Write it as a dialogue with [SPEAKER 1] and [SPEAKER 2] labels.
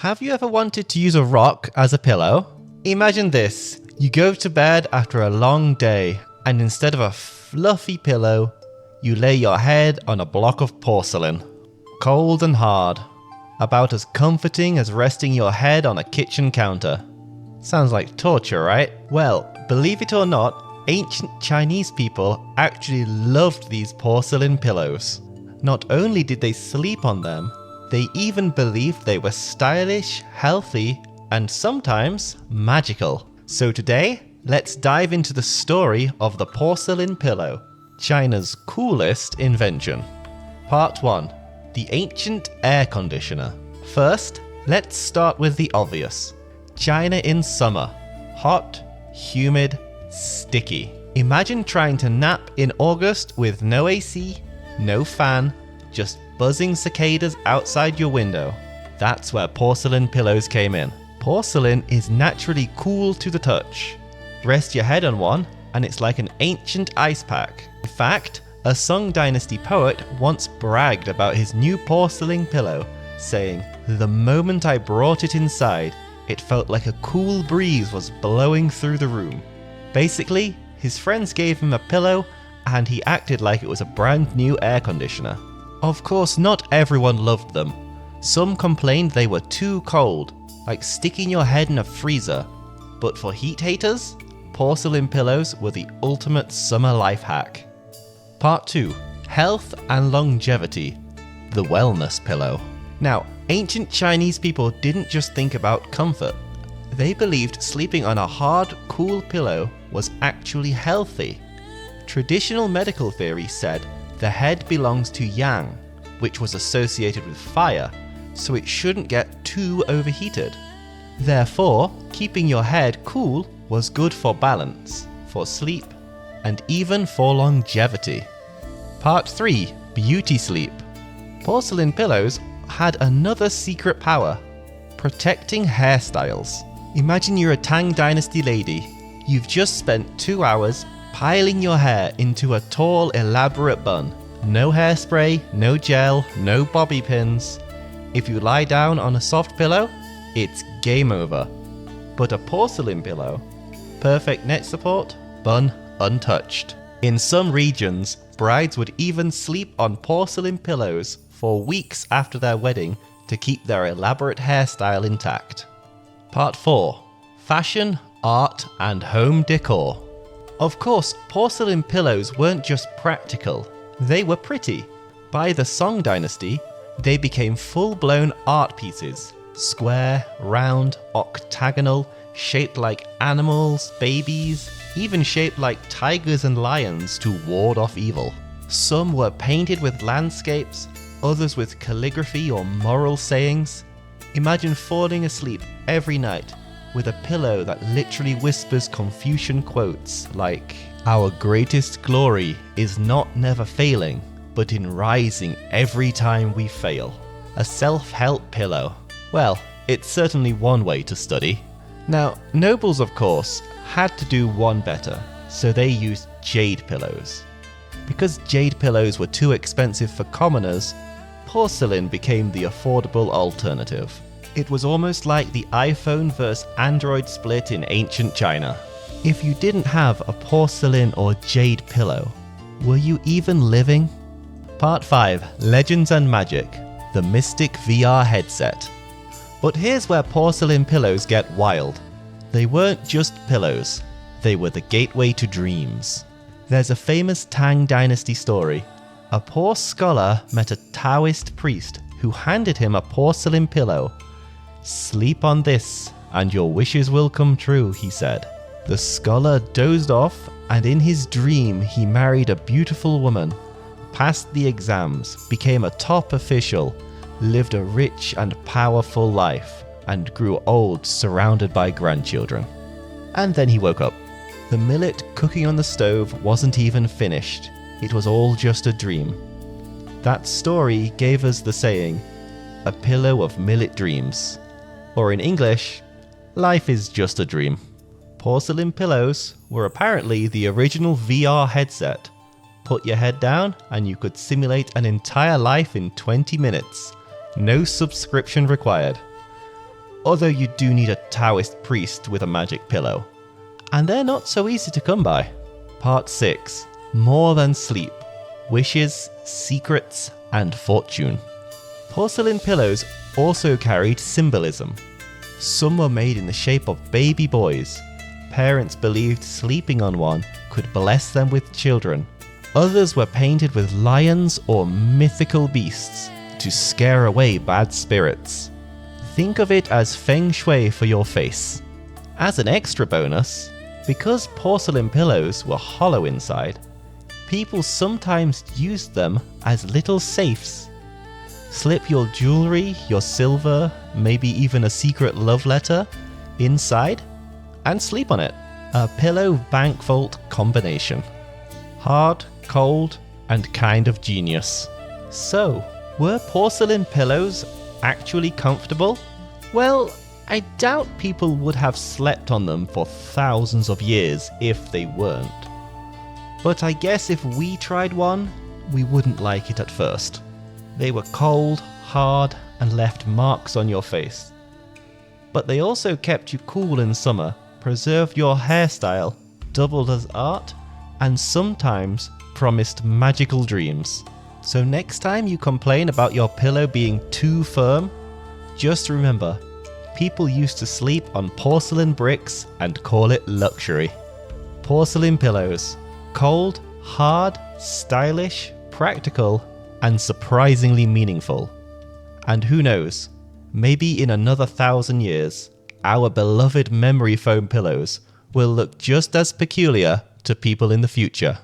[SPEAKER 1] Have you ever wanted to use a rock as a pillow? Imagine this. You go to bed after a long day, and instead of a fluffy pillow, you lay your head on a block of porcelain. Cold and hard. About as comforting as resting your head on a kitchen counter. Sounds like torture, right? Well, believe it or not, ancient Chinese people actually loved these porcelain pillows. Not only did they sleep on them, they even believed they were stylish, healthy, and sometimes magical. So today, let's dive into the story of the porcelain pillow, China's coolest invention. Part 1. The ancient air conditioner. First, let's start with the obvious. China in summer. Hot, humid, sticky. Imagine trying to nap in August with no AC, no fan, just buzzing cicadas outside your window. That's where porcelain pillows came in. Porcelain is naturally cool to the touch. Rest your head on one, and it's like an ancient ice pack. In fact, a Tang-dynasty poet once bragged about his new porcelain pillow, saying, "The moment I brought it inside, it felt like a cool breeze was blowing through the room." Basically, his friends gave him a pillow, and he acted like it was a brand new air conditioner. Of course, not everyone loved them. Some complained they were too cold, like sticking your head in a freezer. But for heat haters, porcelain pillows were the ultimate summer life hack. Part 2. Health and longevity. The wellness pillow. Now, ancient Chinese people didn't just think about comfort. They believed sleeping on a hard, cool pillow was actually healthy. Traditional medical theory said the head belongs to yang, which was associated with fire, so it shouldn't get too overheated. Therefore, keeping your head cool was good for balance, for sleep, and even for longevity. Part 3. Beauty sleep. Porcelain pillows had another secret power: protecting hairstyles. Imagine you're a Tang-dynasty lady. You've just spent 2 hours piling your hair into a tall, elaborate bun. No hairspray, no gel, no bobby pins. If you lie down on a soft pillow, it's game over. But a porcelain pillow, perfect neck support, bun untouched. In some regions, brides would even sleep on porcelain pillows for weeks after their wedding to keep their elaborate hairstyle intact. Part 4. Fashion, art, and home decor. Of course, porcelain pillows weren't just practical, they were pretty. By the Song dynasty, they became full-blown art pieces. Square, round, octagonal, shaped like animals, babies, even shaped like tigers and lions to ward off evil. Some were painted with landscapes, others with calligraphy or moral sayings. Imagine falling asleep every night with a pillow that literally whispers Confucian quotes like, "Our greatest glory is not never failing, but in rising every time we fail." A self-help pillow. Well, it's certainly one way to study. Now, nobles, of course, had to do one better, so they used jade pillows. Because jade pillows were too expensive for commoners, porcelain became the affordable alternative. It was almost like the iPhone versus Android split in ancient China. If you didn't have a porcelain or jade pillow, were you even living? Part 5. Legends and Magic. The Mystic VR headset. But here's where porcelain pillows get wild. They weren't just pillows. They were the gateway to dreams. There's a famous Tang-dynasty story. A poor scholar met a Taoist priest who handed him a porcelain pillow. "Sleep on this, and your wishes will come true," he said. The scholar dozed off, and in his dream he married a beautiful woman, passed the exams, became a top official, lived a rich and powerful life, and grew old surrounded by grandchildren. And then he woke up. The millet cooking on the stove wasn't even finished. It was all just a dream. That story gave us the saying, "A pillow of millet dreams." Or in English, life is just a dream. Porcelain pillows were apparently the original VR headset. Put your head down and you could simulate an entire life in 20 minutes. No subscription required. although you do need a Taoist priest with a magic pillow. And they're not so easy to come by. Part 6. More than sleep. Wishes, secrets, and fortune. Porcelain pillows also carried symbolism. Some were made in the shape of baby boys. Parents believed sleeping on one could bless them with children. Others were painted with lions or mythical beasts to scare away bad spirits. Think of it as feng shui for your face. As an extra bonus, because porcelain pillows were hollow inside, people sometimes used them as little safes. Slip your jewelry, your silver, maybe even a secret love letter inside and sleep on it. A pillow bank vault combination. Hard, cold, and kind of genius. So, were porcelain pillows actually comfortable? Well, I doubt people would have slept on them for thousands of years if they weren't. But I guess if we tried one, we wouldn't like it at first. They were cold, hard, and left marks on your face. But they also kept you cool in summer, preserved your hairstyle, doubled as art, and sometimes promised magical dreams. So next time you complain about your pillow being too firm, just remember, people used to sleep on porcelain bricks and call it luxury. Porcelain pillows. Cold, hard, stylish, practical, and surprisingly meaningful. And who knows, maybe in another 1,000 years, our beloved memory foam pillows will look just as peculiar to people in the future.